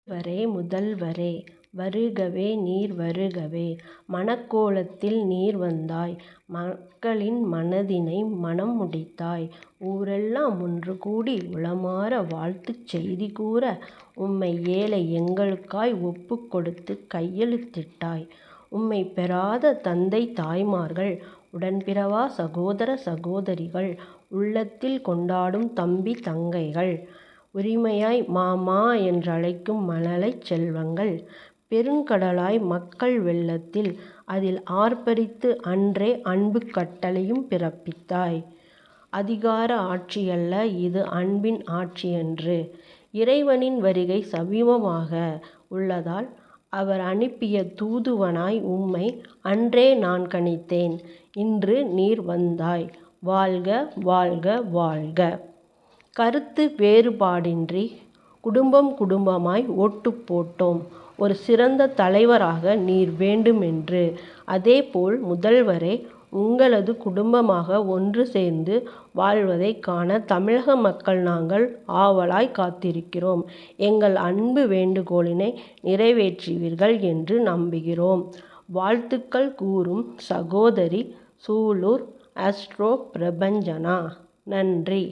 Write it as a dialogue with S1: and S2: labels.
S1: முதல்வரே வருகவே நீர் வருகவே. மணக்கோலத்தில் நீர் வந்தாய் மக்களின் மனதினை மணம் முடித்தாய். ஊரெல்லாம் ஒன்று கூடி உளமார வாழ்த்துச் செய்தி கூற உம்மை ஏழை எங்களுக்காய் ஒப்புக் கொடுத்து கையெழுத்திட்டாய். உம்மை பெறாத தந்தை தாய்மார்கள் உடன்பிறவா சகோதர சகோதரிகள் உள்ளத்தில் கொண்டாடும் தம்பி தங்கைகள் உரிமையாய் மாமா என்றழைக்கும் மழலைச் செல்வங்கள் பெருங்கடலாய் மக்கள் வெள்ளத்தில் அதில் ஆர்ப்பரித்து அன்றே அன்பு கட்டளையும் பிறப்பித்தாய். அதிகார ஆட்சியல்ல இது அன்பின் ஆட்சியன்று. இறைவனின் வருகை சமீபமாக உள்ளதால் அவர் அனுப்பிய தூதுவனாய் உம்மை அன்றே நான் கணித்தேன். இன்று நீர் வந்தாய். வாழ்க வாழ்க வாழ்க. கருத்து வேறுபாடின்றி குடும்பம் குடும்பமாய் ஓட்டு போட்டோம் ஒரு சிறந்த தலைவராக நீர் வேண்டுமென்று. அதேபோல் முதல்வரே உங்களது குடும்பமாக ஒன்று சேர்ந்து வாழ்வதைக் காண தமிழக மக்கள் நாங்கள் ஆவலாய் காத்திருக்கிறோம். எங்கள் அன்பு வேண்டுகோளினை நிறைவேற்றுவீர்கள் என்று நம்புகிறோம். வாழ்த்துக்கள் கூறும் சகோதரி சூலூர் ஆஸ்ட்ரோ பிரபஞ்சனா. நன்றி.